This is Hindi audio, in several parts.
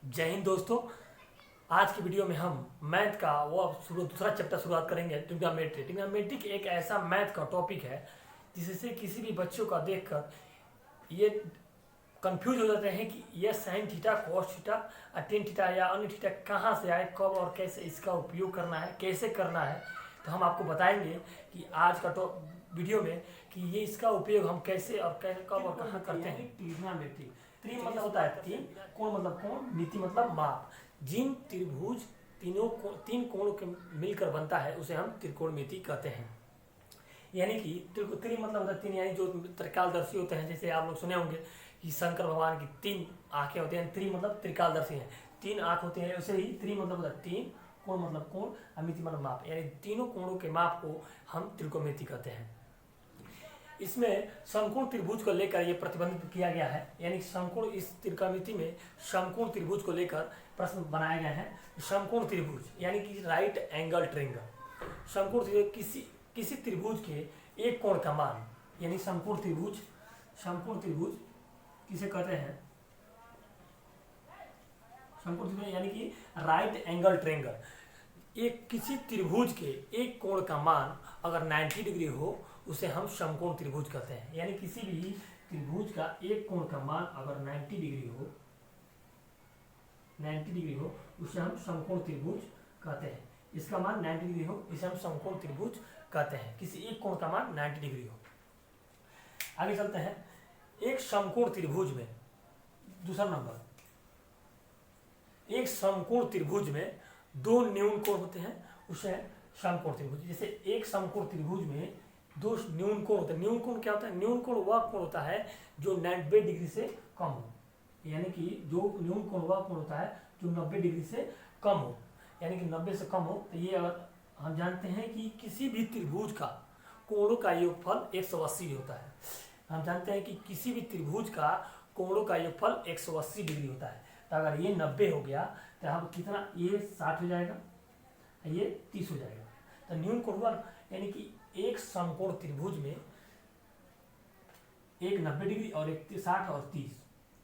जय हिंद दोस्तों। आज की वीडियो में हम मैथ का दूसरा चैप्टर शुरुआत करेंगे। ट्रिग्नोमेट्री एक ऐसा मैथ का टॉपिक है जिससे किसी भी बच्चों का देखकर ये कंफ्यूज हो जाते हैं कि ये sine theta, cos theta, tan theta या अन्य थीटा कहाँ से आए, कब और कैसे इसका उपयोग करना है, कैसे करना है। तो हम आपको बताएंगे कि आज का वीडियो में कि ये इसका उपयोग हम कैसे और कब और कहाँ करते हैं। ट्रिग्नोमेट्री त्रि मतलब होता है तीन, कोण मतलब कोण, मिति मतलब माप। जिन त्रिभुज तीन कोणों के मिलकर बनता है उसे हम त्रिकोणमिति कहते हैं। यानी कि त्रि मतलब होता है तीन, यानी जो त्रिकालदर्शी होते हैं। जैसे आप लोग सुने होंगे कि शंकर भगवान की तीन आंखें होती हैं। त्रि मतलब त्रिकालदर्शी हैं, तीन आंख होते हैं। वैसे ही त्रि मतलब होता है तीन, कोण मतलब कोण, अमिति मतलब माप। यानी तीनों कोणों के माप को हम त्रिकोणमिति कहते हैं। इसमें समकोण त्रिभुज को लेकर यह प्रतिबंधित किया गया है। यानी समकोण, इस त्रिकोणमिति में समकोण त्रिभुज को लेकर प्रश्न बनाए गए हैं। समकोण त्रिभुज यानी कि राइट एंगल ट्रायंगल। समकोण त्रिभुज किसी त्रिभुज के एक कोण का मान, यानी समकोण त्रिभुज किसे कहते हैं? समकोण त्रिभुज यानी कि राइट एंगल ट्रायंगल। एक किसी त्रिभुज के एक कोण का मान अगर 90 डिग्री हो उसे हम समकोण त्रिभुज कहते हैं। यानी किसी भी त्रिभुज का एक कोण का मान अगर 90 डिग्री हो उसे हम समकोण त्रिभुज कहते हैं। इसका मान 90 डिग्री हो इसे हम समकोण त्रिभुज कहते हैं, किसी एक कोण का मान 90 डिग्री हो। आगे चलते हैं। एक समकोण त्रिभुज में, दूसरा नंबर, एक समकोण त्रिभुज में दो न्यून कोण होते हैं उसे समकोण त्रिभुज। जैसे एक समकोण त्रिभुज में दो न्यून कोण होते हैं। न्यून कोण क्या होता है? न्यून कोण वह कोण होता है जो 90 डिग्री से कम हो। यानी कि जो न्यून कोण वह कोण होता है जो 90 डिग्री से कम हो। यानी कि 90 से कम हो। तो ये अगर हम जानते हैं कि किसी भी त्रिभुज का कोणों का योगफल 180 होता है। हम जानते हैं कि किसी भी त्रिभुज का कोणों का योगफल 180 डिग्री होता है। तो अगर ये 90 हो गया तो हम कितना, ये 60 हो जाएगा, ये 30 हो जाएगा। तो न्यून कोण यानी कि एक समकोण त्रिभुज में एक 90 डिग्री और एक 60 और 30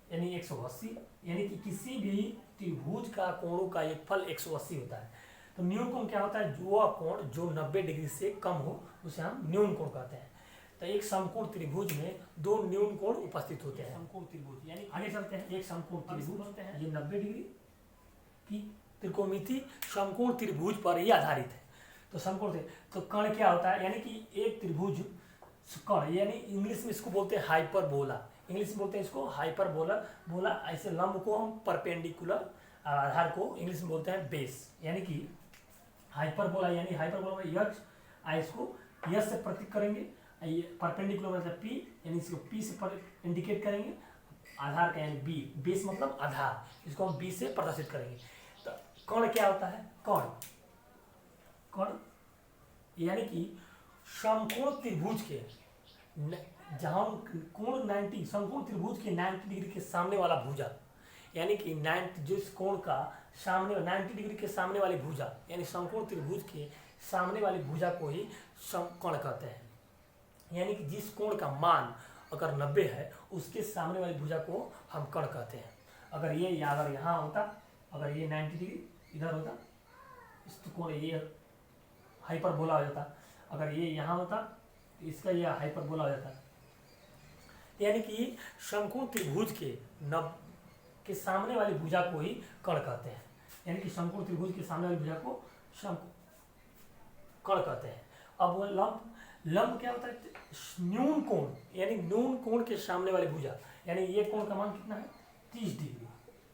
यानी 180। यानी कि किसी भी त्रिभुज का कोणों का योगफल 180 होता है। तो न्यून कोण क्या होता है? जो वह कोण जो 90 डिग्री से कम हो उसे हम न्यून कोण कहते हैं। तो एक समकोण त्रिभुज में दो न्यून कोण उपस्थित होते हैं। समकोण त्रिभुज यानी आगे चलते हैं। एक समकोण त्रिभुज होते हैं, ये 90 डिग्री की त्रिकोणमिति समकोण त्रिभुज पर ही आधारित है। तो समकोण तो कण क्या होता है? यानी कि एक त्रिभुज कण, यानी इंग्लिश में इसको बोलते हैं हाइपरबोला। इंग्लिश में बोलते हैं इसको हाइपरबोला। बोला ऐसे लंब को हम परपेंडिकुलर, आधार को इंग्लिश में बोलते हैं बेस। यानी कि हाइपरबोला, यानी हाइपरबोला में यच, इसको यस से प्रतीक करेंगे, परपेंडिकुलर मतलब पी, यानी इसको पी से इंडिकेट करेंगे। आधार का यानी बी, बेस मतलब आधार, इसको हम बी से प्रदर्शित करेंगे। तो कण क्या होता है? कण यानी कि समकोण त्रिभुज के जहां कोण 90, समकोण त्रिभुज के 90 डिग्री के सामने वाला भुजा, यानी कि 90 जिस कोण का सामने 90 डिग्री के सामने वाली भुजा, यानी समकोण त्रिभुज के सामने वाली भुजा को ही समकण कहते हैं। यानी कि जिस कोण का मान अगर 90 है उसके सामने वाली भुजा को हम कण कहते हैं। अगर ये अगर यहाँ होता, अगर ये 90 डिग्री इधर होता, इस कोण ये हाइपरबोला हो जाता। अगर ये यहाँ होता तो इसका ये हाइपरबोला हो जाता। यानी कि समकोण त्रिभुज के सामने वाली भुजा को ही कण कहते हैं। यानी कि समकोण त्रिभुज के सामने वाली भुजा को कण कहते हैं। अब वो लंब क्या होता है? न्यून कोण, यानी न्यून कोण के सामने वाली भुजा, यानी ये कोण का मान कितना है? 30 डिग्री।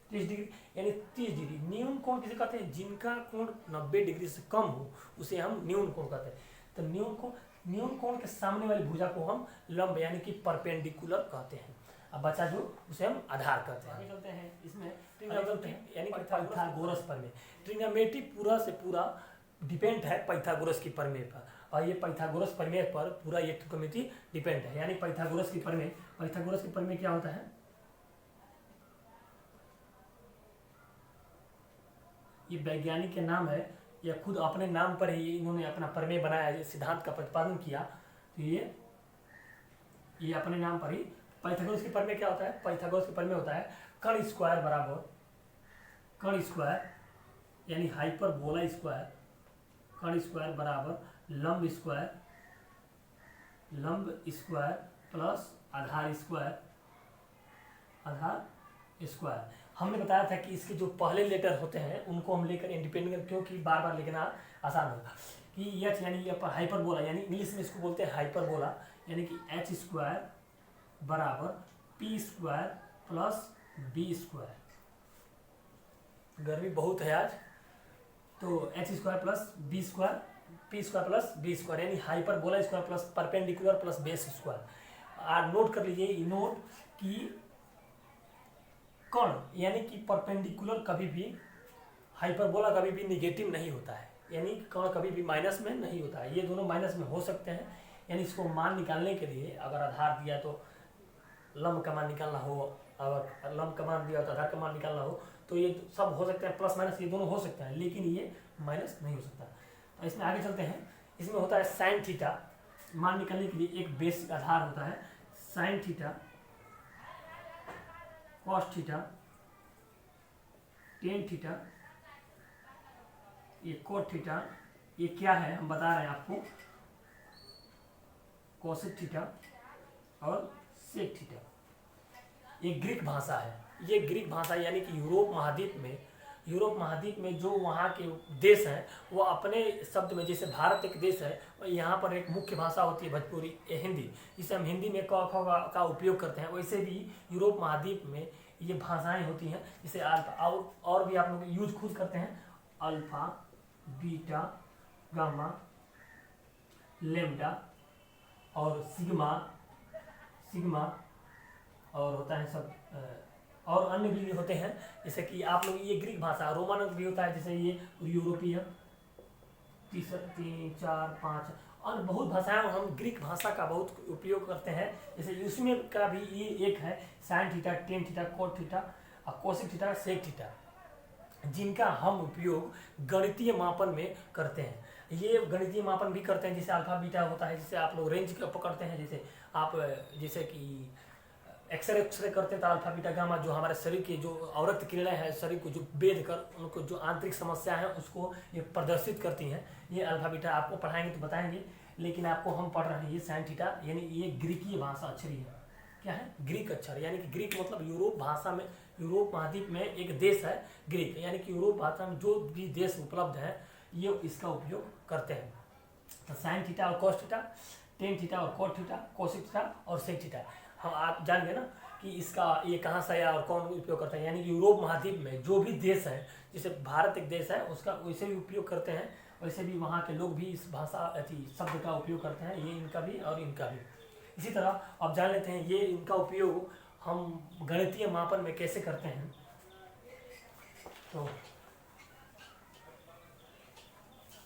30 डिग्री यानी 30 डिग्री। न्यून कोण किसे कहते हैं? जिनका कोण 90 डिग्री से कम हो उसे हम न्यून कोण कहते हैं। तो न्यून कोण के सामने वाली भुजा को हम लंब यानी कि परपेंडिकुलर कहते हैं। अब बचा जो उसे हम आधार कहते हैं। आगे चलते हैं। इसमें यानी कि पाइथागोरस प्रमेय। ट्रिग्नोमेट्री पूरा से पूरा डिपेंड है पाइथागोरस की प्रमेय पर, और ये पाइथागोरस प्रमेय पर पूरा ये त्रिकोणमिति डिपेंड है। यानी पाइथागोरस की प्रमेय क्या होता है? ये वैज्ञानिक के नाम है, या खुद अपने नाम पर ही इन्होंने अपना प्रमेय बनाया, सिद्धांत का प्रतिपादन किया। तो ये अपने नाम पर ही। पाइथागोरस की प्रमेय क्या होता है? पाइथागोरस की प्रमेय होता है कण स्क्वायर बराबर कर्ण स्क्वायर यानी हाइपरबोला स्क्वायर, कर्ण स्क्वायर बराबर लंब स्क्वायर प्लस आधार स्क्वायर। हमने बताया था कि इसके जो पहले लेटर होते हैं उनको हम लेकर इंडिपेंडेंट, क्योंकि बार बार लिखना आसान होगा कि एच यानी हाइपरबोला, यानी इंग्लिश में इसको बोलते हैं हाइपरबोला, यानी कि एच स्क्वायर बराबर P square plus B square. गर्मी बहुत है आज, तो H square plus B square, P square plus B square, यानी hyperbola square plus perpendicular plus base square. Note कर लीजिए, नोट कि कर्ण यानी कि परपेंडिकुलर कभी भी, हाइपरबोला कभी भी निगेटिव नहीं होता है, यानी कर्ण कभी भी माइनस में नहीं होता है, ये दोनों माइनस में हो सकते हैं। यानी इसको मान निकालने के लिए अगर आधार दिया तो लंब का मान निकालना हो, अगर लंब का मान दिया तो आधार का मान निकालना हो, तो ये सब हो सकते हैं, प्लस माइनस ये दोनों हो सकते हैं, लेकिन ये माइनस नहीं हो सकता। तो इसमें आगे चलते हैं। इसमें होता है साइन थीटा, मान निकालने के लिए एक बेसिक आधार होता है sine theta, cos theta, tan theta, ये कोट थीटा, ये क्या है हम बता रहे हैं आपको, कोसेक थीटा और सेक थीटा। ये ग्रीक भाषा है, ये ग्रीक भाषा यानी कि यूरोप महाद्वीप में जो वहाँ के देश हैं वो अपने शब्द में, जैसे भारत एक देश है, यहाँ पर एक मुख्य भाषा होती है भोजपुरी हिंदी, जिसे हम हिंदी में क ख का उपयोग करते हैं, वैसे भी यूरोप महाद्वीप में ये भाषाएं होती हैं, जैसे अल्फा, और भी आप लोग यूज खुद करते हैं, अल्फा बीटा गामा लेम्डा और सिग्मा और होता है सब, और अन्य भी होते हैं, जैसे कि आप लोग ये ग्रीक भाषा, रोमन भी होता है, जैसे ये यूरोपीय, 3 4 5 और बहुत भाषाएं हम ग्रीक भाषा का बहुत उपयोग करते हैं। जैसे उसमें का भी ये एक है sine theta, tan theta, cot theta और कोसेक थीटा, सेक थीटा, जिनका हम उपयोग गणितीय मापन में करते हैं। ये गणितीय मापन भी करते हैं, जैसे अल्फा बीटा होता है, जैसे आप लोग रेंज का पकड़ते हैं, जैसे आप जैसे कि एक्सरे करते हैं तो अल्फा बीटा गामा, जो हमारे शरीर के जो अवरक्त किरणें हैं, शरीर को जो बेध कर उनको जो आंतरिक समस्या है उसको ये प्रदर्शित करती हैं, ये अल्फा बीटा आपको पढ़ाएंगे तो बताएंगे, लेकिन आपको हम पढ़ रहे हैं ये साइन थीटा, यानी ये ग्रीकीय भाषा अक्षरी है। क्या है? ग्रीक अक्षर, यानी कि ग्रीक मतलब यूरोप भाषा में, यूरोप महाद्वीप में एक देश है ग्रीक, यानी कि यूरोप भाषा में जो भी देश उपलब्ध है ये इसका उपयोग करते हैं। तो साइन थीटा और कॉस थीटा, टेन थीटा और कोट थीटा, कोसेक थीटा और सेक थीटा, हम आप जान गए ना कि इसका ये कहाँ से आया और कौन उपयोग करते हैं। यानी कि यूरोप महाद्वीप में जो भी देश है, जैसे भारत एक देश है उसका वैसे भी उपयोग करते हैं, वैसे भी वहाँ के लोग भी इस भाषा शब्द का उपयोग करते हैं, ये इनका भी और इनका भी। इसी तरह अब जान लेते हैं ये इनका उपयोग हम गणितीय मापन में कैसे करते हैं। तो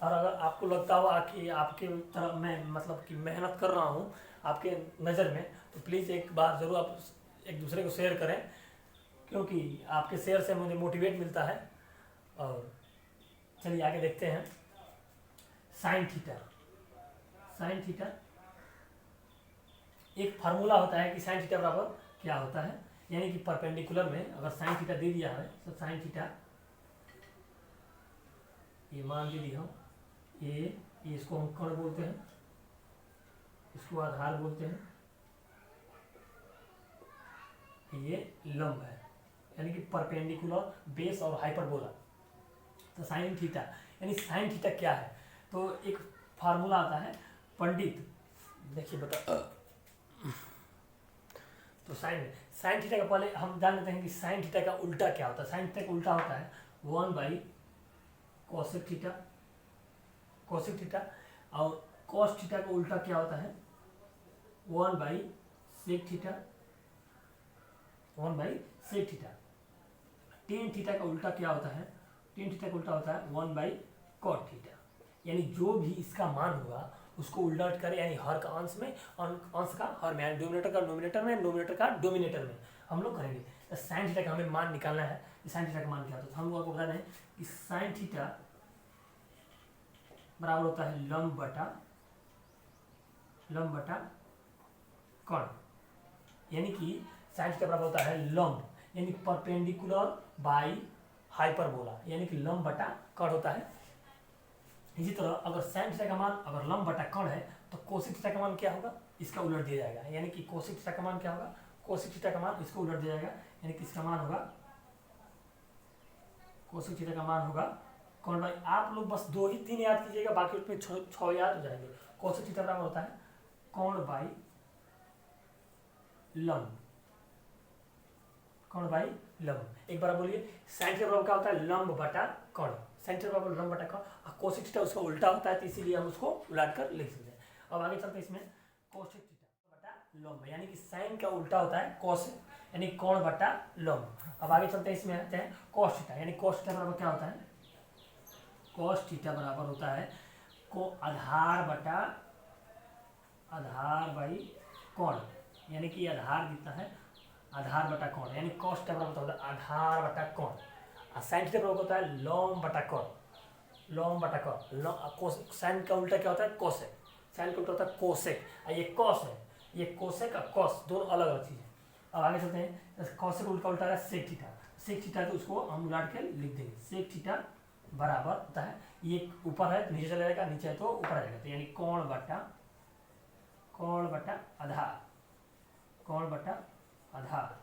और अगर आपको लगता हुआ कि आपके तरफ मैं मतलब कि मेहनत कर रहा हूँ आपके नज़र में, तो प्लीज़ एक बार ज़रूर आप एक दूसरे को शेयर करें, क्योंकि आपके शेयर से मुझे मोटिवेट मिलता है। और चलिए आगे देखते हैं। साइन थीटा, साइन थीटा एक फार्मूला होता है कि साइन थीटा बराबर क्या होता है, यानी कि परपेंडिकुलर में अगर साइन थीटा दे दिया है तो साइन थीटा, ये मान दे दिया ये इसको हम कर्ण बोलते हैं, इसको आधार बोलते हैं, ये लंब है, यानी कि परपेंडिकुलर बेस और हाइपरबोला। तो साइन थीटा, यानी साइन थीटा क्या है, तो एक फार्मूला आता है पंडित, देखिए बता। तो साइन थीटा का पहले हम जान लेते हैं कि साइन थीटा का उल्टा क्या होता है। साइन थीटा का उल्टा होता है 1 कोसेक थीटा, कोसेक थीटा, और कॉस थीटा का उल्टा क्या होता है 1 sec theta, 1 sec theta. Tan theta का उल्टा क्या होता है, टेन थीटा का उल्टा होता है 1 कॉट थीटा। यानी जो भी इसका मान होगा उसको उलट करें, यानी हर का अंश में और अंश का हर में, यानी डोमिनेटर का नोमिनेटर में, नोमिनेटर का डोमिनेटर में हम लोग करेंगे। तो साइन थीटा का हमें मान निकालना है, साइन थीटा का मान क्या होता है, तो हम लोग आपको बता दें कि साइन थीटा बराबर होता है लंब बटा कर्ण, यानी कि साइन थीटा बराबर होता है लंब यानी परपेंडिकुलर बाई हाइपरबोला, यानी कि लंब बटा कर्ण होता है। इसी तरह अगर साइन थीटा का मान अगर लंब बटा कर्ण है तो कोसिक थीटा का मान क्या होगा, इसका उलट दिया जाएगा, यानी कि कोसिक थीटा का मान क्या होगा, कोसिक थीटा का मान इसको उलट दिया जाएगा, यानी कि इसका मान होगा कोसिक थीटा का मान होगा कौन भाई, आप लोग बस 2 ही 3 याद कीजिएगा, बाकी उसमें 6 याद हो जाएंगे। कोसिक थीटा बराबर होता है कौन बाई लंब, कौन बाई लंब। एक बार बोलिए, साइन थीटा बराबर क्या होता है, लंब बटा कौन, साइन थीटा बराबर लंब बटा कौन, कोसिक थीटा उसका उल्टा होता है, तो इसीलिए हम उसको उलट कर लिख सकते हैं। अब आगे चलते हैं, इसमें कोसिक थीटा बटा लंब, यानी कि साइन का उल्टा होता है कोस, यानी कोण बटा लंब। अब आगे चलते हैं, इसमें आते हैं कोस थीटा, यानी कोस थीटा बराबर क्या होता है, कोस थीटा बराबर होता है को आधार बटा आधार बाई कोण, यानी कि आधार कितना है, आधार बटा कोण, यानी कोस थीटा बराबर होता है आधार बटा कोण, और साइन थीटा बराबर होता है लंब बटा कोण, लंब बटा कोण। साइन का उल्टा क्या होता है, कोसेक, साइन का उल्टा होता है कोसेक, और ये कॉस है, ये कोसेक और कॉस दोनों अलग अलग चीज़ है। अब आगे चलते हैं, कोसेक उल्टा उल्टा है सेक थीटा, सेक थीटा तो उसको हम उलट के लिख देंगे, सेक थीटा बराबर होता है, ये ऊपर है तो नीचे चला जाएगा, नीचे है तो ऊपर आ जाएगा, तो यानी कोण बटा आधार, कोण बटा आधार।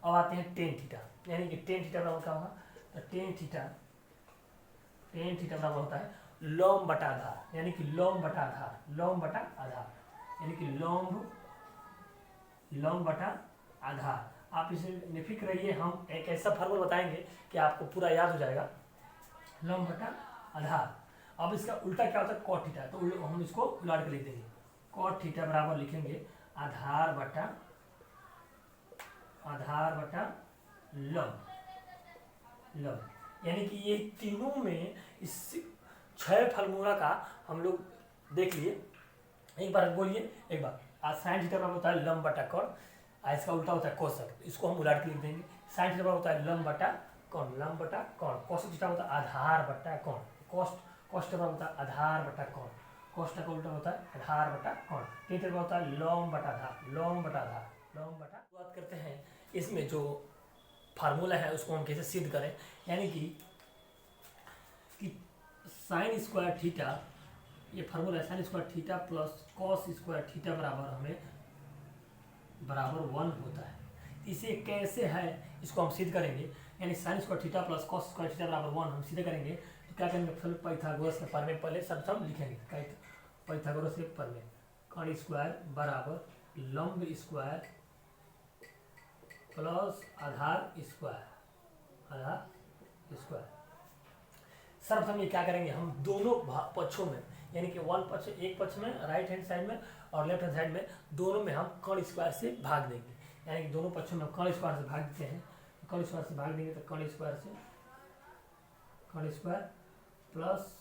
अब आते हैं टेन थीटा, यानी कि टेन थीटा बराबर क्या होगा, तो टेन थीटा बराबर होता है लंब बटा आधार, यानी कि लंब बटा आधार, लंब बटा आधार, यानी कि लंब बटा आधार। आप इसे निफिक्र रहिए, हम एक ऐसा फॉर्मूला बताएंगे कि आपको पूरा याद हो जाएगा, लंब बटा आधार। अब इसका उल्टा क्या होता है, कॉट थीटा, तो हम इसको उलट के लिख देंगे, कॉट थीटा बराबर लिखेंगे आधार बटा लंब, यानी कि ये तीनों में इस 6 फार्मूला का हम लोग देख लिए। एक बार बोलिए, एक बार साइन थीटा बराबर होता है लंब बटा कोण, इसका उल्टा होता है कोसक, इसको हम उलट के लिख देंगे। साइन थीटा बराबर होता है लंब बटा कोण, लंब बटा कोण, कोसक थीटा होता है आधार बटा कोण, कोस थीटा बराबर होता है आधार बटा कोण, कोस का उल्टा होता है आधार बटा कोण, टेन थीटा होता है लंब बटा आधार, लंब बटा आधार, लंब बटा। बात करते हैं इसमें जो फार्मूला है उसको हम कैसे सिद्ध करें, यानी कि साइन स्क्वायर थीटा, ये फार्मूला है sine square theta plus cos square theta बराबर 1 होता है। इसे कैसे है इसको हम सिद्ध करेंगे, यानी sine square theta plus cos square theta बराबर 1 हम सिद्ध करेंगे, तो क्या करेंगे, फिर पाइथागोरस के प्रमेय पहले सब लिखेंगे, पाइथागोरस के प्रमेय, कर्ण स्क्वायर बराबर लंब स्क्वायर प्लस आधार स्क्वायर, सर्वप्रथम ये क्या करेंगे, हम दोनों पक्षों में, यानी कि एक पक्ष में राइट हैंड साइड में और लेफ्ट हैंड साइड में, दोनों में हम कर्ण स्क्वायर से भाग देंगे, यानी कि दोनों पक्षों में कर्ण स्क्वायर से भाग देते हैं, कर्ण स्क्वायर से भाग देंगे तो कर्ण स्क्वायर प्लस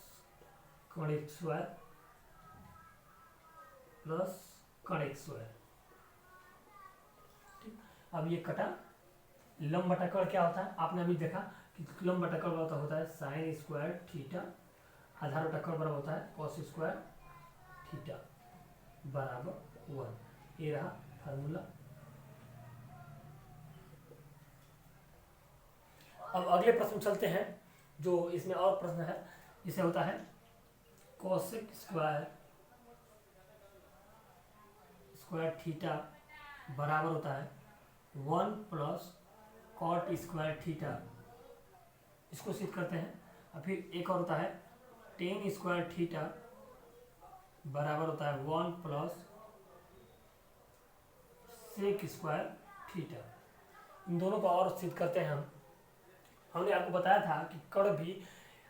कर्ण स्क्वायर, ठीक। अब ये कटा, लंब बटा कर्ण क्या होता है, आपने अभी देखा कि लंब बटा कर्ण बराबर होता है साइन स्क्वायर थीटा, आधार बटा कर्ण बराबर होता है कॉस स्क्वायर थीटा बराबर 1, ये रहा फार्मूला। अब अगले प्रश्न चलते हैं, जो इसमें और प्रश्न है, जिसे होता है कोसेक स्क्वायर थीटा बराबर होता है 1 प्लस कॉट स्क्वायर थीटा, इसको सिद्ध करते हैं। और फिर एक और होता है टेन स्क्वायर थीटा बराबर होता है 1 प्लस सेक स्क्वायर थीटा, इन दोनों को और सिद्ध करते हैं हम। हमने आपको बताया था कि कर्ण भी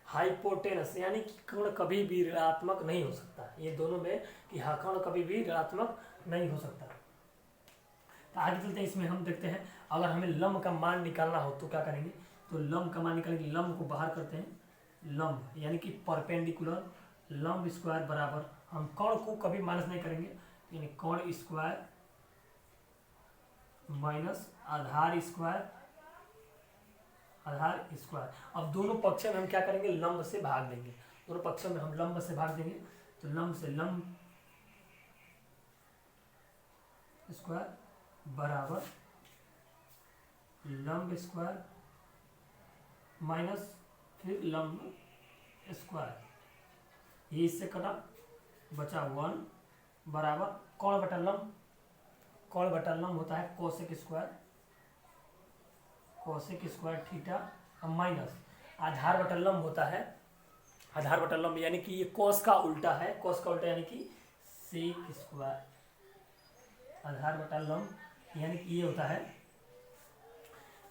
हाइपोटेनस, यानी कि कर्ण कभी भी ऋणात्मक नहीं हो सकता, ये दोनों में कि हाँ कर्ण कभी भी ऋणात्मक नहीं हो सकता। तो आगे चलते हैं, इसमें हम देखते हैं अगर हमें लंब का मान निकालना हो तो क्या करेंगे, तो लंब का मान निकालेंगे, लंब को बाहर करते हैं, लंब यानी कि परपेंडिकुलर लंब स्क्वायर बराबर, हम कर्ण को कभी माइनस नहीं करेंगे, यानी कर्ण स्क्वायर माइनस आधार स्क्वायर। अब दोनों पक्ष में हम क्या करेंगे, लंब से भाग देंगे, दोनों पक्षों में हम लंब से भाग देंगे, तो लंब से लंब स्क्वायर बराबर लंब स्क्वायर माइनस फिर लंब स्क्वायर, ये इससे कटा, बचा 1 बराबर कौन बटा लंब, कौन बटा लंब होता है cosec square, cosec square theta, minus आधार बटा लंब होता है, आधार बटा लंब यानी कि ये कोस का उल्टा है, कोस का उल्टा यानी कि सेक स्क्वायर, आधार बटा लंब यानी कि ये होता है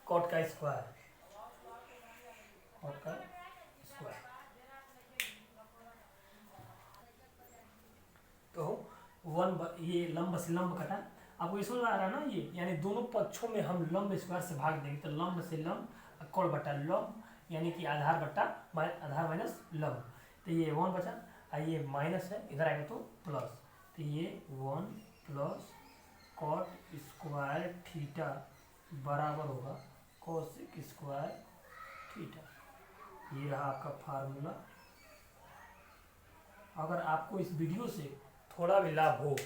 कॉट का स्क्वायर, कॉट का स्क्वायर। तो ये लंब से लंब कटा, आपको ये समझ आ रहा है ना, ये यानी दोनों पक्षों में हम लंब स्क्वायर से भाग देंगे, तो लंब से लंब कौन बटा लंब यानी कि आधार बटा आधार माइनस लंब, तो ये 1 बचा, और ये माइनस है इधर आएगा तो प्लस, तो ये 1 प्लस कॉट स्क्वायर थीटा बराबर होगा कोसेक स्क्वायर थीटा। ये रहा आपका फार्मूला। अगर आपको इस वीडियो से थोड़ा भी लाभ हो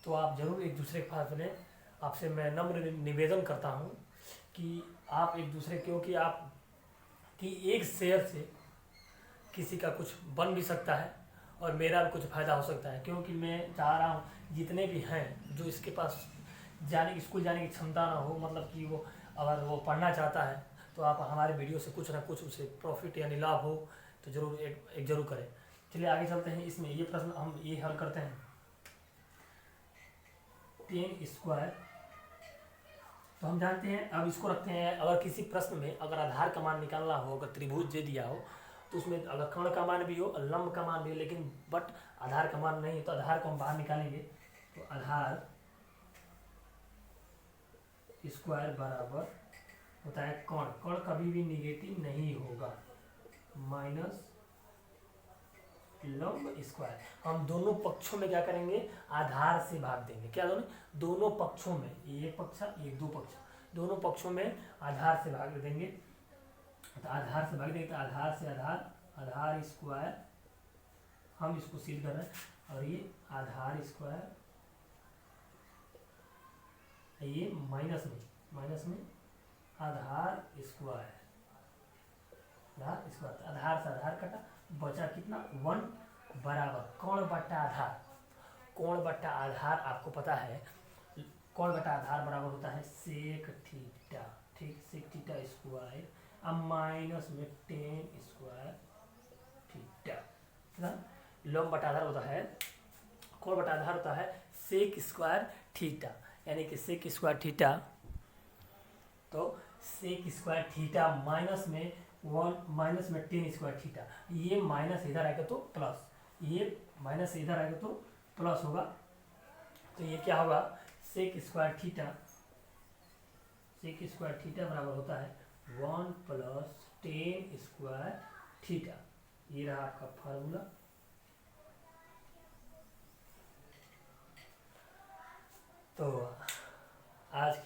तो आप जरूर एक दूसरे के पास बने। आपसे मैं नम्र निवेदन करता हूँ कि आप एक दूसरे, क्योंकि आप कि एक शेयर से किसी का कुछ बन भी सकता है और मेरा भी कुछ फ़ायदा हो सकता है, क्योंकि मैं चाह रहा हूँ जितने भी हैं जो इसके पास स्कूल जाने की क्षमता ना हो, मतलब कि वो अगर वो पढ़ना चाहता है तो आप हमारे वीडियो से कुछ ना कुछ उसे प्रॉफिट यानी लाभ हो तो जरूर एक जरूर करें। चलिए आगे चलते हैं। इसमें ये प्रश्न हम ये हल करते हैं, 10 स्क्वायर, तो हम जानते हैं, अब इसको रखते हैं। अगर किसी प्रश्न में अगर आधार का मान निकालना हो, अगर त्रिभुज दे दिया हो तो उसमें अगर कर्ण का मान भी हो और लंब का मान भी हो, लेकिन बट आधार का मान नहीं, तो आधार को हम बाहर निकालेंगे, तो आधार स्क्वायर बराबर होता है कर्ण, कर्ण कभी भी निगेटिव नहीं होगा, माइनस लंब स्क्वायर। हम दोनों पक्षों में क्या करेंगे, आधार से भाग देंगे, क्या दोनों पक्षों में, ये पक्ष ये दो पक्ष, दोनों पक्षों में आधार से भाग देंगे, तो आधार से भाग देंगे, तो आधार से आधार, आधार स्क्वायर, हम इसको सील कर रहे हैं, और ये आधार स्क्वायर, ये माइनस में आधार स्क्वायर, आधार स्क्वायर, आधार से आधार कटा, बचा कितना 1 बराबर कौन बटा आधार, कौन बटा आधार आपको पता है, कौन बटा आधार बराबर होता है सेक थीटा, ठीक, सेक थीटा स्क्वायर, अब माइनस में 10 स्क्वायर थीटा, लंब बटा आधार होता है, कौन बटा आधार होता है सेक स्क्वायर थीटा, यानी कि सेक स्क्वायर थीटा, तो सेक स्क्वायर थीटा माइनस में 10 स्क्वायर थीटा, ये माइनस इधर आएगा तो प्लस, ये माइनस इधर आएगा तो प्लस होगा, तो ये क्या होगा sec square theta, sec square theta बराबर होता है 1 प्लस 10 स्क्वायर थीटा। ये रहा आपका फार्मूला। तो आज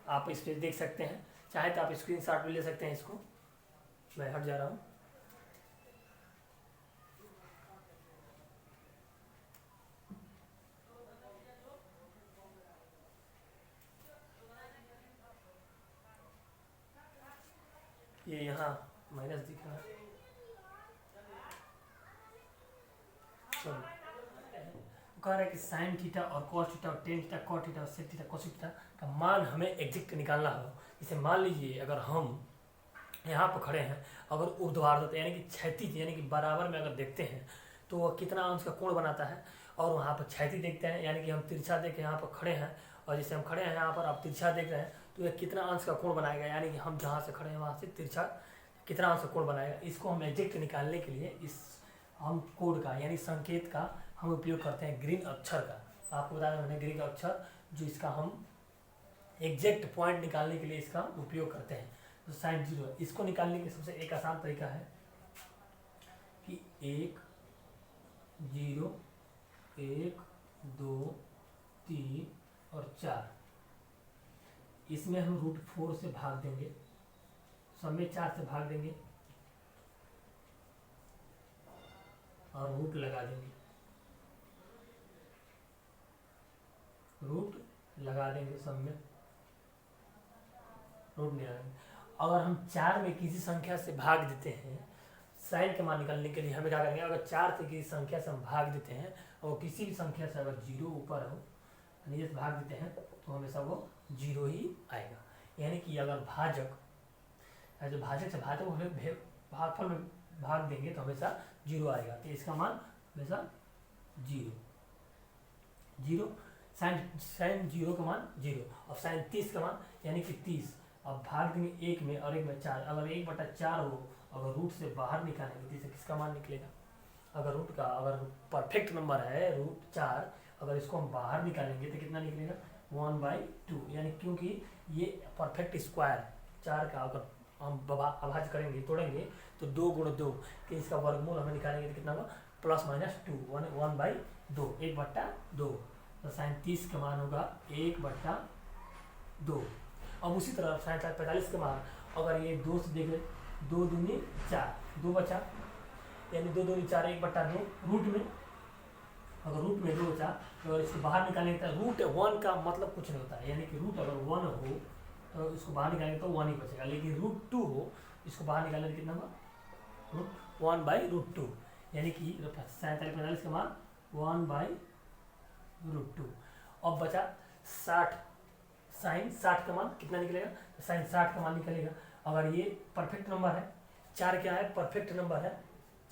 आप इस पे देख सकते हैं, चाहे तो आप स्क्रीनशॉट भी ले सकते हैं, इसको मैं हट जा रहा हूँ। ये यहाँ माइनस दिख रहा है, कह रहा है कि साइन थीटा और कॉस थीटा और टेन थीटा कॉट थीटा और सेक थीटा कोसेक थीटा का मान हमें एग्जैक्ट निकालना हो। जैसे मान लीजिए अगर हम यहाँ पर खड़े हैं, अगर ऊर्ध्वाधर यानी कि क्षैतिज यानी कि बराबर में अगर देखते हैं तो वह कितना अंश का कोण बनाता है, और वहाँ पर क्षैतिज देखते हैं यानी कि हम तिरछा देख के यहाँ पर खड़े हैं, और जैसे हम खड़े हैं यहाँ पर आप तिरछा देख रहे हैं तो यह कितना अंश का कोण बनाएगा, यानी कि हम जहाँ से खड़े हैं वहाँ से तिरछा कितना अंश का कोण बनाएगा। इसको हम एग्जैक्ट निकालने के लिए इस हम कोड का यानी संकेत का हम उपयोग करते हैं ग्रीक अक्षर का। आपको बताया मैंने ग्रीक अक्षर, जो इसका हम एग्जैक्ट पॉइंट निकालने के लिए इसका उपयोग करते हैं। तो साइन 0 इसको निकालने के सबसे एक आसान तरीका है कि 1 0 1 2 3 और 4, इसमें हम √4 से भाग देंगे, सब में 4 से भाग देंगे और रूट लगा देंगे, रूट लगा देंगे, सब में रूट नहीं लगाएंगे। अगर हम 4 में किसी संख्या से भाग देते हैं, साइन का मान निकालने के लिए हमें क्या करेंगे, अगर 4 से किसी संख्या से हम भाग देते हैं और किसी भी संख्या से अगर 0 ऊपर हो नीचे से भाग देते हैं तो हमेशा वो 0 ही आएगा। यानी कि अगर भाजक जो भाजक से भागफल में भाग देंगे तो हमेशा 0 आएगा, तो इसका मान हमेशा 0। साइन 0 का मान 0 और साइन 30 का मान यानी कि 30। अब भाग देंगे 1 में और 1 में 4, अगर 1/4 हो, अगर रूट से बाहर निकालेंगे तो इसे किसका मान निकलेगा, अगर परफेक्ट नंबर है रूट 4, अगर इसको हम बाहर निकालेंगे तो कितना निकलेगा 1/2। यानी क्योंकि ये परफेक्ट स्क्वायर है, 4 का अगर हम अभाज्य करेंगे तोड़ेंगे तो 2 × 2 कि इसका वर्गमूल हमें निकालेंगे तो कितना होगा ±2 1/2 1/2। तो साइन 30 का मान होगा 1/2। अब उसी तरह साइन 45 का मान अगर ये 2 से देख ले, 2 दूनी 4, 2 बचा, यानी 2 दूनी 4 1/2 रूट में, अगर रूट में 2 बचा तो अगर इसको बाहर निकालेंगे तो रूट 1 का मतलब कुछ नहीं होता है, यानी कि रूट अगर 1 हो तो इसको बाहर निकालेंगे तो 1 ही बचेगा, लेकिन रूट 2 हो इसको बाहर निकालेंगे कितना होगा रूट 1/√2। यानी कि 47 का मान 1/√2। अब बचा 60, साइन 60 का मान कितना निकलेगा, तो साइन 60 का मान निकलेगा। अगर ये परफेक्ट नंबर है, 4 क्या है परफेक्ट नंबर है,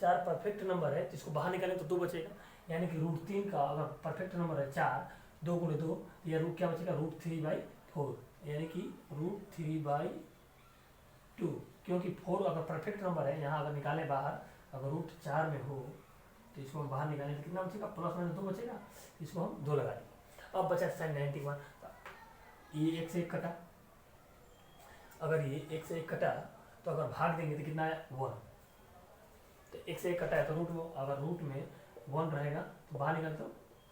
4 परफेक्ट नंबर है तो इसको बाहर निकालें तो 2 बचेगा। यानी कि √3 का अगर परफेक्ट नंबर है 4, 2 × 2 या रूट क्या बचेगा √3/4, यानी कि √3/2। क्योंकि 4 अगर परफेक्ट नंबर है, यहाँ अगर निकालें बाहर, अगर रूट 4 में हो तो इसको हम बाहर निकालें तो कितना बचेगा ±2 बचेगा, इसको हम 2 लगा देंगे। अब बचा साइन 91, ये 1 से 1 कटा, अगर ये 1 से 1 कटा तो अगर भाग देंगे तो कितना है 1, तो 1 से 1 कटा है तो अगर रूट में 1 रहेगा तो बाहर निकाल तो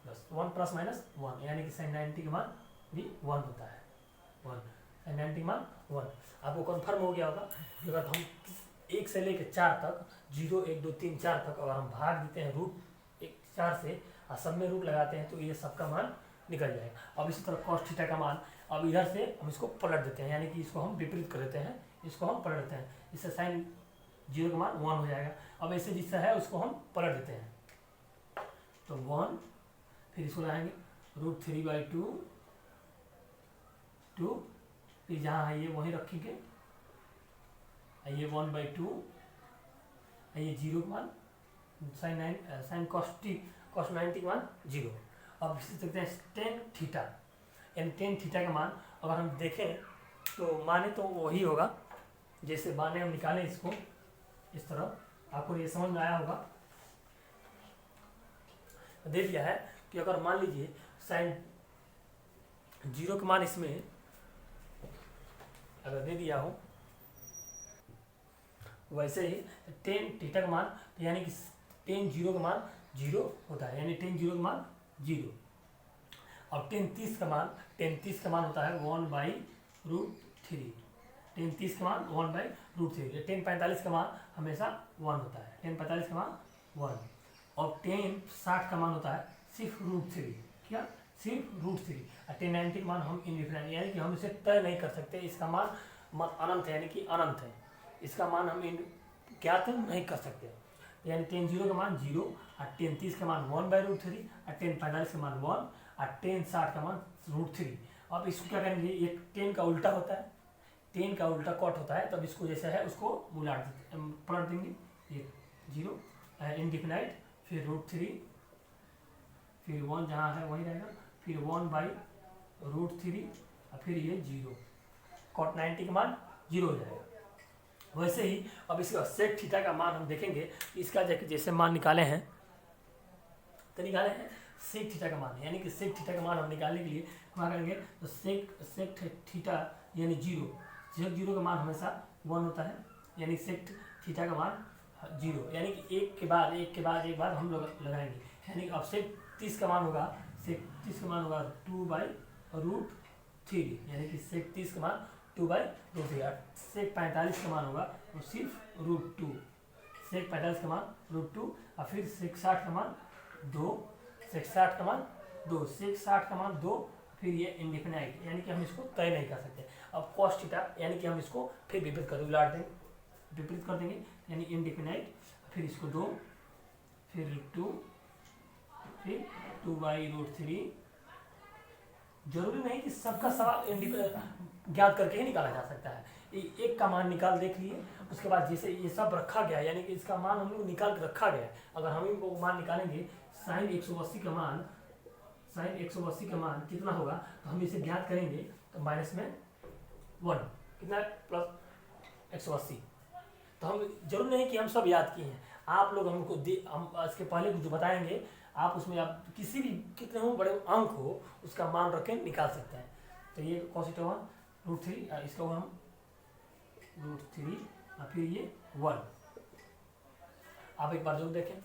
बस 1 ± 1, यानी कि साइन 90 का मान भी 1 होता है, 1 साइन 90 का मान 1। आपको कन्फर्म हो गया होगा कि अगर हम 1 से लेकर 4 तक 0 1 2 3 4 तक अगर हम भाग देते हैं रूट 4 से और सब में रूट लगाते हैं तो ये सबका मान निकल जाएगा। अब इसी तरह cos थीटा का मान, अब इधर से हम इसको पलट देते हैं, यानी कि इसको हम विपरीत कर देते हैं, इसको हम पलट देते हैं, इससे साइन 0 का मान 1 हो जाएगा। अब ऐसे जिससे है उसको हम पलट देते हैं तो 1, फिर इसको लाएंगे √3/2 2, फिर जहाँ है ये वहीं रखेंगे, ये 1/2, ये 0 का मान साइन cos 90 का मान 0। अब इसे देखते हैं टेन थीटा, यानी टेन थीटा का मान अगर हम देखें तो माने तो वही होगा जैसे माने हम निकालें इसको इस तरह, आपको ये समझ में आया होगा। दे दिया है कि अगर मान लीजिए साइन 0 का मान इसमें अगर दे दिया हो, वैसे ही टेन थीटा का मान, यानी कि टेन 0 का मान 0 होता है, यानी टेन 0 का मान 0। और टेन 30 का मान होता है 1/√3, टेन 30 का मान 1/√3। टेन 45 का मान हमेशा 1 होता है, टेन 45 का मान 1। और टेन 60 का मान होता है सिर्फ √3, क्या सिर्फ √3। और टेन 90 का मान हम इनडिफिनाइट, यानी कि हम इसे तय नहीं कर सकते, इसका मान अनंत है, यानी कि अनंत है, इसका मान हम ज्ञात नहीं कर सकते। यानी टेन 0 का मान 0 और टेन 30 का मान 1/√3 और टेन 45 का मान 1 और टेन 60 का मान √3। अब इसको क्या करेंगे, ये टेन का उल्टा होता है, टेन का उल्टा कट होता है, तब इसको जैसा है उसको पलट देंगे, ये 0 इनडिफिनाइट, फिर √3, फिर 1 जहाँ है वही रहेगा, फिर 1/√3 और फिर ये 0, cot 90 का मान 0 हो जाएगा। वैसे ही अब इसके बाद सेक थीटा का मान हम देखेंगे, इसका जैसे मान निकाले हैं तो निकाले हैं सेक थीटा का मान, यानी कि सेक थीटा का मान हम निकालने के लिए हम करेंगे तो सेक थीटा यानी 0, सेक 0 का मान हमेशा 1 होता है, यानी सेक थीटा का मान 0, यानी कि एक के बाद हम लोग लगाएंगे। यानी अब सेक 30 का मान होगा 2/√3, यानी कि सेक 30 का मान 2/√3। सेक 45 का मान होगा वो सिर्फ √2, सेक 45 का मान √2 और फिर सेक 60 का मान 2, सेक 60 का मान 2, फिर ये इंडिफिनाइट, यानी कि हम इसको तय नहीं कर सकते। अब cos थीटा यानी कि हम इसको फिर विपरीत कर उलट देंगे, विपरीत कर देंगे यानी इनडिफिनाइट, फिर इसको 2, फिर 2, फिर 2/√3। जरूरी नहीं कि सबका सवाल ज्ञात करके ही निकाला जा सकता है, एक का मान निकाल देख लिए, उसके बाद जैसे ये सब रखा गया यानी कि इसका मान हम लोग निकाल के रखा गया। अगर हम इनको मान निकालेंगे साइन 180 का मान, साइन 180 का मान कितना होगा, तो हम इसे ज्ञात करेंगे तो माइनस में 1 कितना प्लस 180। तो हम जरूर नहीं कि हम सब याद किए हैं, आप लोग हमको हम इसके पहले जो बताएंगे आप उसमें आप किसी भी कितने हो बड़े अंक हो उसका मान रख के निकाल सकते हैं। तो ये कौन सा हुआ √3, इसका हुआ हम √3 और फिर ये 1। आप एक बार जरूर देखें,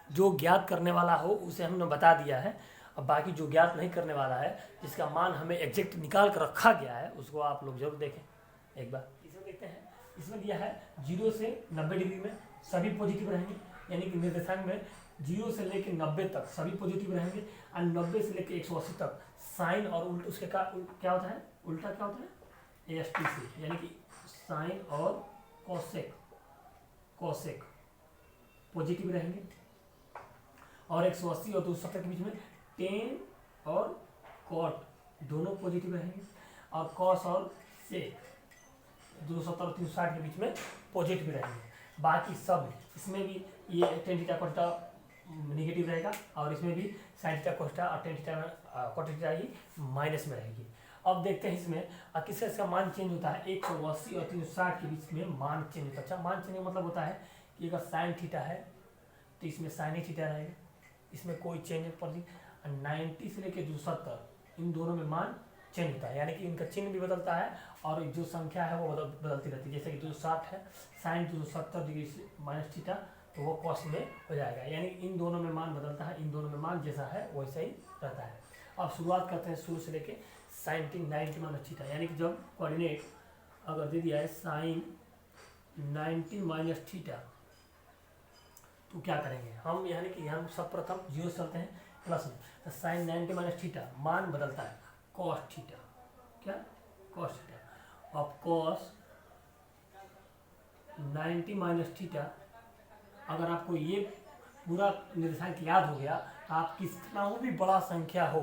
जो ज्ञात करने वाला हो उसे हमने बता दिया है। अब बाकी जो ज्ञात नहीं करने वाला है, जिसका मान हमें एग्जैक्ट निकाल कर रखा गया है, उसको आप लोग जरूर देखें एक बार। इसमें देखते हैं, इसमें दिया है 0 से 90 डिग्री में सभी पॉजिटिव रहेंगे, यानी कि निर्देशांक में 0 से लेकर 90 तक सभी पॉजिटिव रहेंगे और 90 से लेकर 180 तक साइन और उल्टा उसके क्या होता है, उल्टा क्या होता है ASTC, यानी कि साइन और कोसेक, कोसेक पॉजिटिव रहेंगे। और 180 और 270 के बीच में टेन और कॉट दोनों पॉजिटिव रहेंगे, और कॉस और सेक 270 और 360 के बीच में पॉजिटिव रहेंगे। बाकी सब इसमें भी ये टेन थीटा कोटा निगेटिव रहेगा, और इसमें भी साइन थीटा कोटा और टेन थीटा कोटा थीटा ही माइनस में रहेगी। अब देखते हैं इसमें किससे इसका मान चेंज होता है, 180 और 360 के बीच में मान चेंज होता है। अच्छा, मान चेंज मतलब होता है कि अगर साइन थीटा है तो इसमें साइन ही थीटा रहेगा, इसमें कोई चेंज नहीं पड़ती। 90 से लेकर 270 इन दोनों में मान चेंज होता है, यानी कि इनका चिन्ह भी बदलता है और जो संख्या है वो बदलती रहती है। जैसे कि 260 है, साइन 270 डिग्री से माइनस थीटा तो वो कॉस में हो जाएगा, यानी इन दोनों में मान बदलता है, इन दोनों में मान जैसा है वैसा ही रहता है। अब शुरुआत करते हैं शुरू से लेके साइन 90 माइनस थीटा, यानी कि जब कोऑर्डिनेट अगर दे दिया है साइन 90 माइनस थीटा तो क्या करेंगे हम, यानी कि हम सब प्रथम 0 से चलते हैं प्लस में, तो साइन 90 माइनस थीटा मान बदलता है कॉस थीटा, क्या कॉस थीटा। अब कॉस 90 माइनस थीटा, अगर आपको ये पूरा निर्देशांक याद हो गया तो आप कितना भी बड़ा संख्या हो,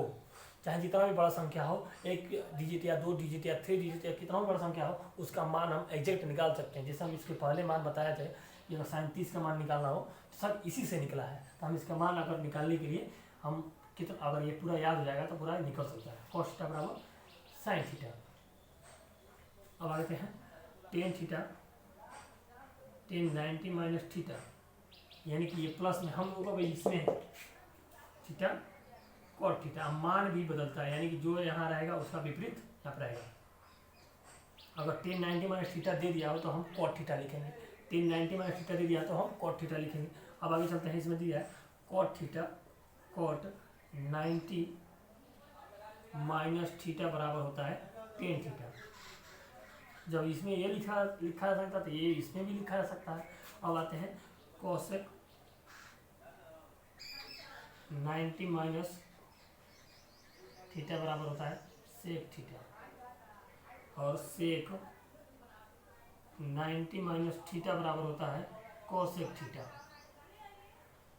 चाहे जितना भी बड़ा संख्या हो, 1 डिजिट या 2 डिजिट या 3 डिजिट या कितना भी बड़ा संख्या हो, उसका मान हम एग्जैक्ट निकाल सकते हैं। जैसे हम इसके पहले मान बताए थे, ये अगर साइन 30 का मान निकालना हो तो सब इसी से निकला है, तो हम इसका मान अगर निकालने के लिए हम कितना, अगर ये पूरा याद हो जाएगा तो पूरा निकल सकता है। कॉस थीटा बराबर साइन थीटा। अब आगे हैं tan theta, ten 90 minus theta, यानी कि ये प्लस में हम लोगों को इसमें थीटा कॉट थीटा, मान भी बदलता है, यानी कि जो यहाँ रहेगा उसका विपरीत यहाँ पर रहेगा। अगर 1090 माइनस थीटा दे दिया हो तो हम कॉट थीटा लिखेंगे, 1090 माइनस थीटा दे दिया तो हम कॉट थीटा लिखेंगे। अब आगे चलते हैं, इसमें दिया है cot theta, cot 90 minus theta बराबर होता है टेन थीटा। जब इसमें ये लिखा जा सकता तो ये इसमें भी लिखा जा सकता है। अब आते हैं कोसेक 90 माइनस थीटा बराबर होता है सेक थीटा, और सेक 90 माइनस थीटा बराबर होता है कोसेक थीटा।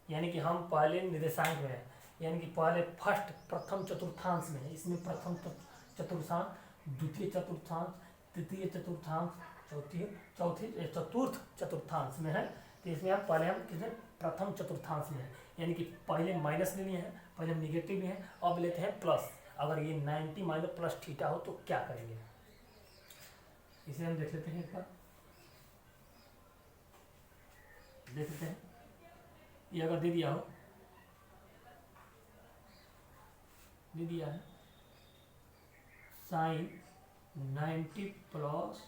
यानी कि हम पहले निर्देशांक में हैं, यानी कि पहले फर्स्ट प्रथम चतुर्थांश में है, इसमें प्रथम चतुर्थांश, द्वितीय चतुर्थांश, तृतीय चतुर्थांश, चतुर्थ चतुर्थांश में है। तो इसमें आप पहले हम किसमें प्रथम चतुर्थांश में है, यानी कि पहले माइनस ले लिए हैं, पहले हम निगेटिव लिए हैं, अब लेते हैं प्लस। अगर ये 90 माइनस प्लस थीटा हो तो क्या करेंगे, इसे हम देख लेते हैं एक बार, देख लेते हैं। ये अगर दे दिया हो, दे दिया है साइन 90 प्लस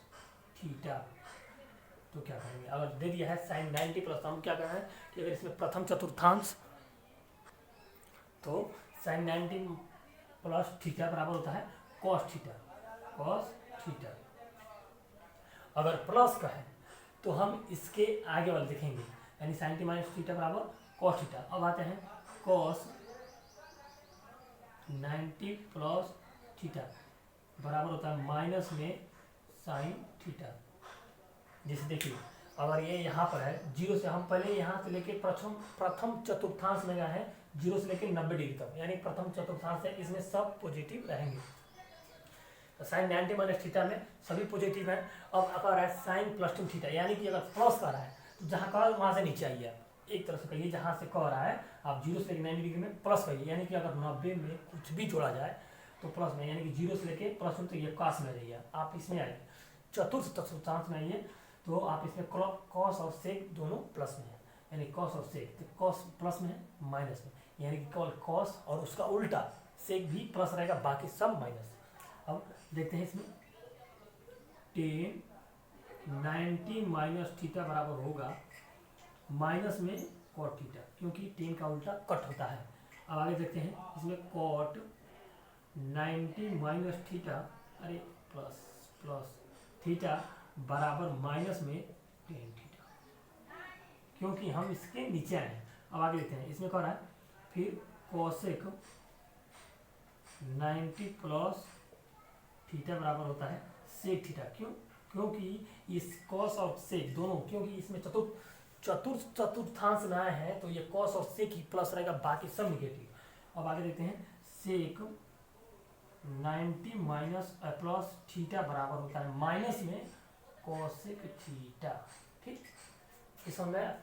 थीटा तो क्या करेंगे। अगर दे दिया है साइन 90 प्लस, तो हम क्या कर रहे हैं कि अगर इसमें प्रथम चतुर्थांश तो साइन 90 प्लस थीटा बराबर होता है कॉस थीटा, कॉस थीटा। अगर प्लस का है तो हम इसके आगे वाले देखेंगे, यानी साइन माइनस थीटा बराबर कॉस थीटा। अब आते हैं कॉस 90 प्लस थीटा बराबर होता है माइनस में साइन थीटा। जैसे देखिए अगर ये यहाँ पर है जीरो से, हम पहले यहाँ से लेके प्रथम चतुर्थांश में गए हैं जीरो से लेके 90 डिग्री तक, यानी प्रथम चतुर्थांश है, इसमें सब पॉजिटिव रहेंगे। तो साइन 90 माइनस थीटा में सभी पॉजिटिव है। अब अगर है साइन प्लस 2 थीटा, यानी कि अगर प्लस कर रहा है तो जहाँ का वहाँ से नीचे आइए आप, एक तरह से कहिए जहाँ से कह रहा है आप जीरो से लेकर 90 डिग्री में प्लस करिए, यानी कि अगर 90 में कुछ भी जोड़ा जाए तो प्लस में, यानी कि जीरो से लेके प्लस में, तो ये कॉस में रहिए आप, इसमें आइए चतुर्थ चतुर्थांश में आइए तो आप इसमें कॉस और सेक दोनों प्लस में है, यानी कॉस और सेक, तो कॉस प्लस में है माइनस में, यानी कि कॉस और उसका उल्टा सेक भी प्लस रहेगा, बाकी सब माइनस। अब देखते हैं इसमें टेन 90 माइनस थीटा बराबर होगा माइनस में कॉट थीटा, क्योंकि टेन का उल्टा कट होता है। अब आगे देखते हैं इसमें कॉट 90 माइनस थीटा, अरे प्लस प्लस थीटा बराबर माइनस में टेन थीटा, क्योंकि हम इसके नीचे आए हैं। अब आगे देखते हैं इसमें क्या रहा है, फिर कोसेक 90 प्लस थीटा बराबर होता है सेक थीटा, क्यों, क्योंकि इस कॉस और सेक दोनों, क्योंकि इसमें चतुर्थांश में आए हैं तो ये कॉस और सेक ही प्लस रहेगा, बाकी सब निगेटिव। अब आगे देखते हैं सेक 90 माइनस प्लस थीटा बराबर होता है माइनस में कोसेक थीटा। ठीक, इसमें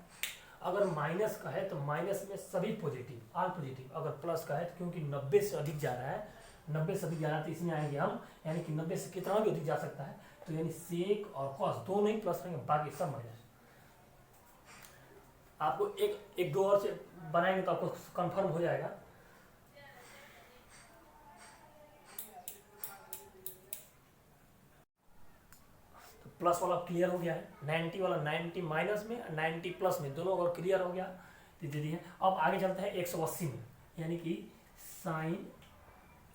अगर माइनस का है तो माइनस में सभी पॉजिटिव ऑल पॉजिटिव, अगर प्लस का है तो क्योंकि 90 से अधिक जा रहा है, 90 से अधिक जा रहा है तो इसमें आएंगे हम, यानी कि 90 से कितना भी अधिक जा सकता है, तो यानी सेक और कॉस दोनों ही प्लस रहेंगे, बाकी सब माइनस। आपको एक दो और से बनाएंगे तो आपको कंफर्म हो जाएगा। तो प्लस वाला क्लियर हो गया है, 90 वाला 90 माइनस में 90 प्लस में, दोनों अगर क्लियर हो गया तो दे दिए। अब आगे चलते हैं 180 में, यानी कि साइन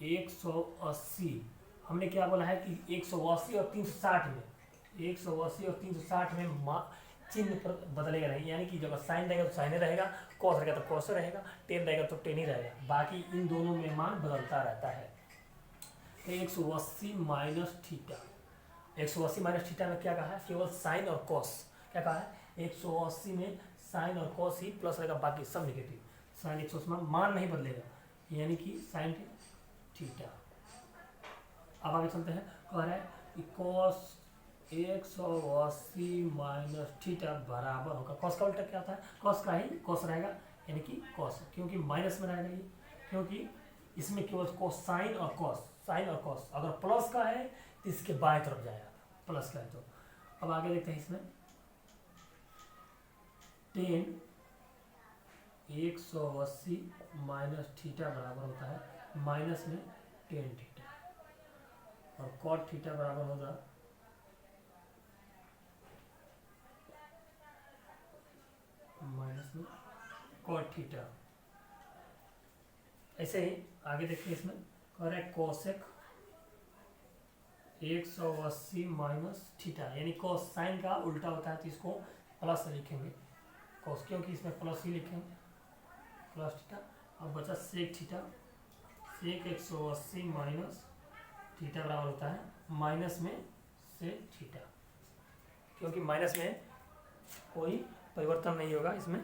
180, हमने क्या बोला है कि 180 और 360 में, 180 और 360 में चिन्ह पर बदलेगा नहीं, यानी कि जब साइन रहेगा तो साइन रहेगा, कॉस रहेगा तो कॉस रहेगा, टेन रहेगा तो टेन ही रहेगा, बाकी इन दोनों में मान बदलता रहता है। तो 180 माइनस थीटा, 180 माइनस थीटा में क्या कहा है, केवल साइन और कॉस, क्या कहा है 180 में साइन और कॉस ही प्लस रहेगा, बाकी सब निगेटिव। साइन 180 में मान नहीं बदलेगा, यानी कि साइन थीटा। अब आगे चलते हैं, कह रहा है कि कॉस 180 माइनस थीटा बराबर होगा, कॉस का उल्टा क्या होता है, कॉस का ही कॉस रहेगा, यानी कि कॉस, क्योंकि माइनस में रहेगा ये, क्योंकि इसमें केवल कॉस साइन और कॉस, साइन और कॉस, अगर प्लस का है तो इसके बाएं तरफ जाएगा, प्लस का है तो। अब आगे देखते हैं इसमें टेन 180 माइनस थीटा बराबर होता है माइनस में टेन थीटा, और कॉट थीटा बराबर होगा माइनस में कॉट थीटा। ऐसे ही आगे देखिए इसमें कह रहा है कोसेक 180 माइनस थीटा, यानी कोस साइन का उल्टा होता है तो इसको प्लस लिखेंगे कोस, क्योंकि इसमें प्लस ही लिखेंगे प्लस थीटा। अब बचा सेक थीटा, सेक 180 माइनस थीटा बराबर होता है माइनस में सेक थीटा, क्योंकि माइनस में कोई परिवर्तन नहीं होगा इसमें।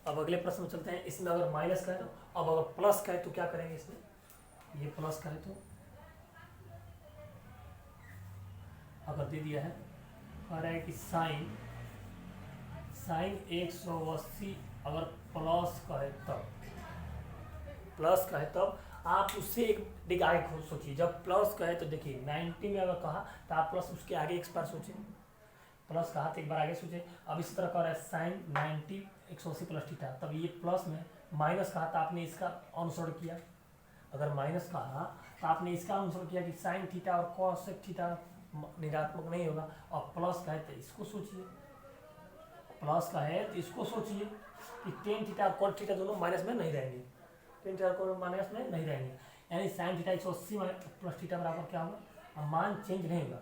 अब अगले प्रश्न में चलते हैं, इसमें अगर माइनस का है तो, अब अगर प्लस का है तो क्या करेंगे, इसमें ये प्लस का है तो अगर दे दिया है, कह रहा है कि साइन 180 अगर प्लस का है तब, प्लस का है तब आप उससे एक डिग आगे खुद सोचिए, जब प्लस का है तो देखिए 90 में अगर कहा तो आप प्लस उसके आगे एक बार सोचें, प्लस कहा तो एक बार आगे सोचें। अब इस तरह कह रहा है साइन 90 180 प्लस थीटा, तब ये प्लस में, माइनस कहा तो आपने इसका अनुसरण किया, अगर माइनस कहा तो आपने इसका अनुसरण किया कि साइन थीटा और कॉस थीटा ऋणात्मक नहीं होगा, और प्लस का है तो इसको सोचिए, प्लस का है तो इसको सोचिए कि टेन थीटा और कॉट थीटा दोनों माइनस में नहीं रहेंगे, टेन थीटा और माइनस में नहीं रहेंगे, यानी साइन थीटा 180 प्लस थीटा बराबर क्या होगा, मान चेंज नहीं होगा,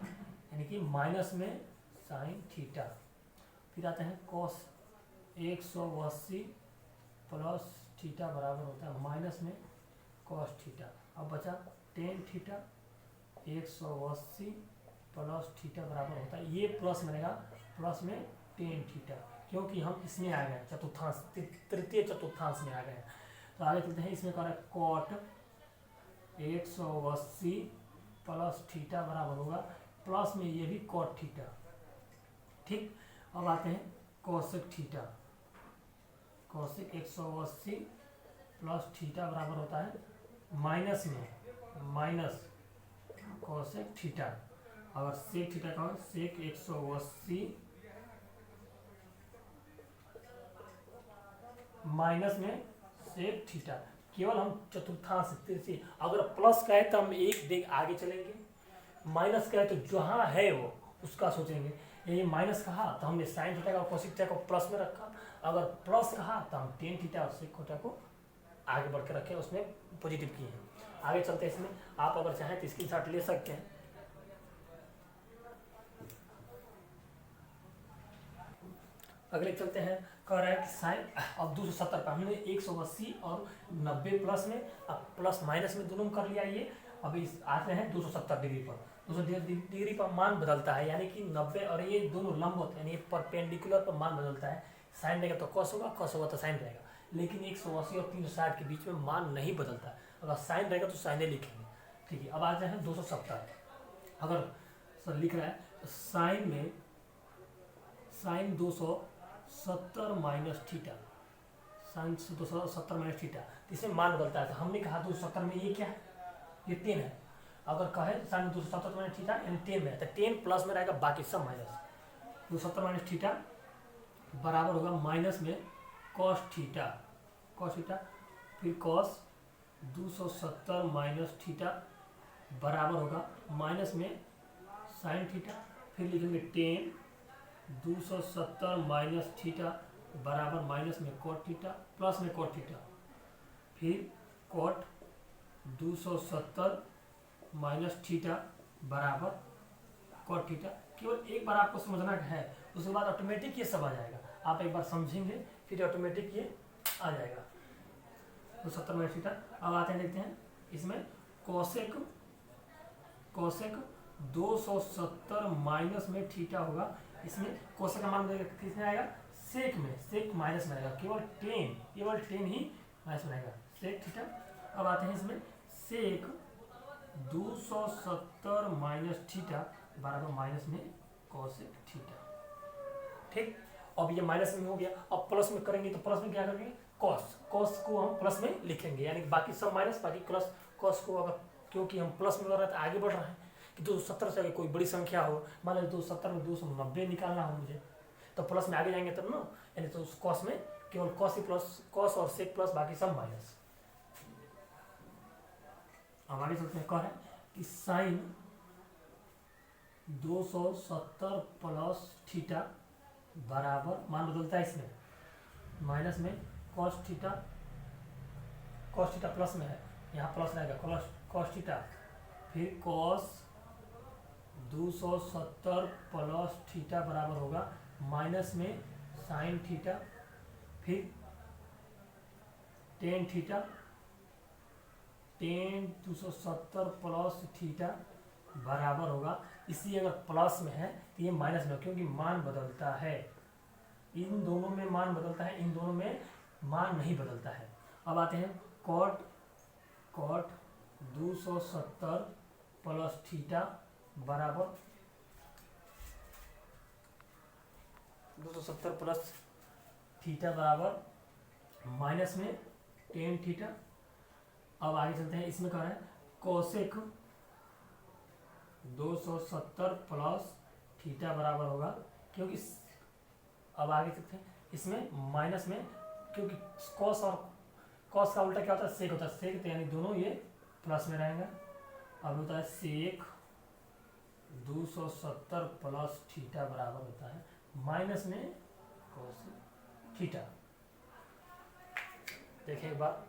यानी कि माइनस में साइन थीटा। फिर आते हैं कॉस 180 प्लस थीटा बराबर होता है माइनस में कॉस थीटा। अब बचा टेन थीटा 180 प्लस थीटा बराबर होता है, ये प्लस में रहेगा, प्लस में टेन थीटा, क्योंकि हम इसमें आ गए चतुर्थांश, तृतीय चतुर्थांश में आ गए हैं। तो आगे चलते हैं, इसमें कह रहा है कॉट 180 प्लस थीटा बराबर होगा, प्लस में ये भी कॉट थीटा। ठीक, अब आते हैं cosec theta. Cosec 180 plus theta बराबर होता है माइनस में माइनस कोसेक थीटा। अगर सेक थीटा का हो, सेक 180 माइनस में सेक थीटा। केवल हम चतुर्थांश से, अगर प्लस का है तो हम एक देख आगे चलेंगे, माइनस का है तो जहाँ है वो उसका सोचेंगे। ये माइनस कहा तो हमने साइन थीटा का कोसेक थीटा को प्लस में रखा, अगर प्लस कहा तो हम टेन थीटा और सेक थीटा को आगे बढ़ के रखे, उसमें पॉजिटिव किए हैं। आगे चलते हैं, इसमें आप अगर चाहें तो इसकी शॉट ले सकते हैं। अगले चलते हैं, कह रहा है कि साइन अब 270 का हमने 180 और 90 प्लस में, अब प्लस माइनस में दोनों कर लिया। ये अभी आते हैं 270 डिग्री पर, 270 डिग्री पर मान बदलता है, यानी कि 90 और ये दोनों लंबवत यानी परपेंडिकुलर पर मान बदलता है। साइन रहेगा तो कॉस होगा, कॉस होगा तो साइन रहेगा, लेकिन 180 और 360 के बीच में मान नहीं बदलता। अगर साइन रहेगा तो साइने लिखेंगे। ठीक है, अब आते हैं 270। अगर सर लिख रहा है तो साइन में sine 270 minus theta, sine 270 minus theta, इसमें मान बदलता है। तो हमने कहा 270 में ये क्या है, ये 10 है। अगर कहे साइन 270 माइनस थीटा यानी 10 में, तो 10 प्लस में रहेगा, बाकी सब माइनस। 270 माइनस थीटा बराबर होगा माइनस में कॉस थीटा, कॉस थीटा, फिर कॉस 270 माइनस थीटा बराबर होगा माइनस में साइन थीटा, फिर लिखेंगे 10 270 माइनस थीटा बराबर माइनस में कॉट थीटा प्लस में कॉट थीटा, फिर कॉट 270 माइनस थीटा बराबर कॉट थीटा। केवल एक बार आपको समझना है, उसके बाद ऑटोमेटिक ये सब आ जाएगा। आप एक बार समझेंगे फिर ऑटोमेटिक ये आ जाएगा। 270 माइनस थीटा। अब आते हैं, देखते हैं इसमें कोसेक 270 माइनस में थीटा होगा। इसमें कोसेक का मान किसमें आएगा, सेक में, सेक माइनस में आएगा, केवल 10 ही माइनस में आएगा, सेक थीटा। अब आते हैं इसमें सेक 270 माइनस थीटा बराबर माइनस में कोसेक थीटा। ठीक, अब ये माइनस में हो गया। अब प्लस में करेंगे तो प्लस में क्या करेंगे, कॉस, कॉस को हम प्लस में लिखेंगे, यानी बाकी सब माइनस, बाकी प्लस। कॉस को अगर, क्योंकि हम प्लस में कर रहे हैं तो आगे बढ़ रहे हैं कि 270 से अगर कोई बड़ी संख्या हो, मान लीजिए 270 में 290 निकालना हो मुझे, तो प्लस में आगे जाएंगे तब ना, यानी तो उस कॉस में केवल कॉस ही प्लस, कॉस और सेक प्लस, बाकी सब माइनस। अब आगे चलते हैं, कह रहे हैं कि साइन 270 प्लस थीटा बराबर, मान बदलता है इसमें, माइनस में कॉस थीटा प्लस में है, यहाँ प्लस रहेगा कॉस थीटा, फिर कॉस 270 प्लस थीटा बराबर होगा माइनस में साइन थीटा, फिर टेन थीटा, 270 प्लस थीटा बराबर होगा। इसी अगर प्लस में है तो ये माइनस में, क्योंकि मान बदलता है, इन दोनों में मान बदलता है, इन दोनों में मान नहीं बदलता है। अब आते हैं कॉट 270 प्लस थीटा बराबर 270 प्लस थीटा बराबर माइनस में टेन थीटा। अब आगे चलते हैं, इसमें कह रहा है कोसेक 270 प्लस थीटा बराबर होगा, क्योंकि अब आगे चलते हैं, इसमें माइनस में, क्योंकि कॉस का उल्टा क्या होता है, सेक होता है, सेक, तो यानी दोनों ये प्लस में रहेंगे। अब होता है सेक 270 प्लस थीटा बराबर होता है माइनस में कॉस थीटा। देखिए एक बार,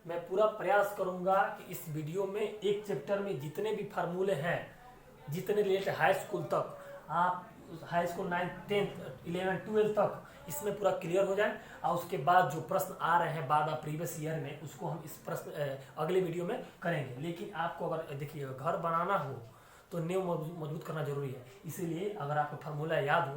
मैं पूरा प्रयास करूंगा कि इस वीडियो में एक चैप्टर में जितने भी फार्मूले हैं, जितने रिलेटेड हाई स्कूल तक, आप high school 9th 10th 11th 12th तक इसमें पूरा क्लियर हो जाए, और उसके बाद जो प्रश्न आ रहे हैं बार बार प्रीवियस ईयर में, उसको हम इस प्रश्न अगले वीडियो में करेंगे। लेकिन आपको अगर देखिए घर बनाना हो तो नींव मजबूत करना जरूरी है। इसीलिए अगर आपको फार्मूला याद हो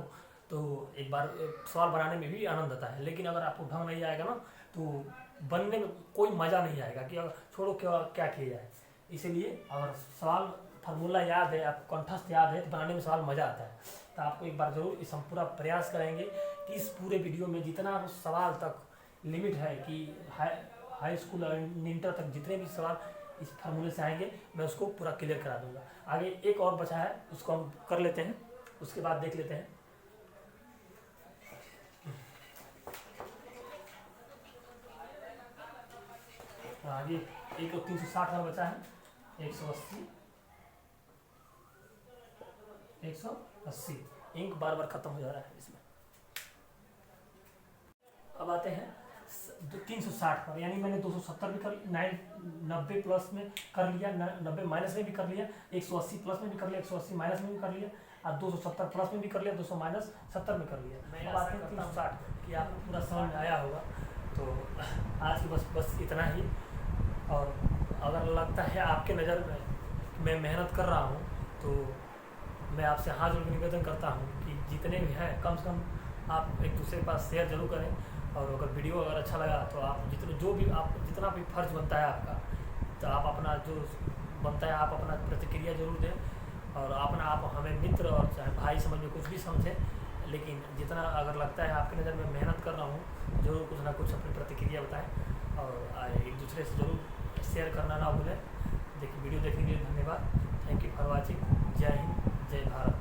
तो एक बार सवाल बनाने में भी आनंद आता है, लेकिन अगर आपको ढंग नहीं आएगा ना तो बनने में कोई मज़ा नहीं आएगा कि छोड़ो क्या किया जाए। इसीलिए अगर सवाल फार्मूला याद है, आपको कंठस्थ याद है, तो बनाने में सवाल मज़ा आता है। तो आपको एक बार ज़रूर इस हम पूरा प्रयास करेंगे कि इस पूरे वीडियो में जितना सवाल तक लिमिट है कि हाई स्कूल और इंटर तक जितने भी सवाल इस फार्मूले से आएंगे मैं उसको पूरा क्लियर करा दूंगा। आगे एक और बचा है, उसको हम कर लेते हैं, उसके बाद देख लेते हैं। आगे एक 360 का बचा है, 180 180 इंक बार बार खत्म हो जा रहा है इसमें। अब आते हैं 360 पर, यानी मैंने 270 भी कर 90 प्लस में कर लिया, 90 माइनस में भी कर लिया, 180 प्लस में भी कर लिया, 180 माइनस में भी कर लिया, और 270 प्लस में भी कर लिया, 200 माइनस 70 में कर लिया। मैं बात है 360 कि आपको पूरा समझ आया होगा। तो आज की बस इतना ही। और अगर लगता है आपके नज़र में मैं मेहनत कर रहा हूँ तो मैं आपसे हाथ जोड़ के निवेदन करता हूँ कि जितने भी हैं कम से कम आप एक दूसरे के पास शेयर जरूर करें। और अगर वीडियो अगर अच्छा लगा तो आप जितना भी फर्ज बनता है आपका, तो आप अपना जो बनता है आप अपना प्रतिक्रिया जरूर दें। और अपना आप हमें मित्र और चाहे भाई समझ में कुछ भी समझें, लेकिन जितना अगर लगता है आपकी नज़र में मेहनत कर रहा हूँ, जरूर कुछ ना कुछ अपनी प्रतिक्रिया बताएं और एक दूसरे से जरूर शेयर करना ना भूलें। देखिए वीडियो देखने के लिए धन्यवाद। Thank you for watching. जय हिंद, जय भारत।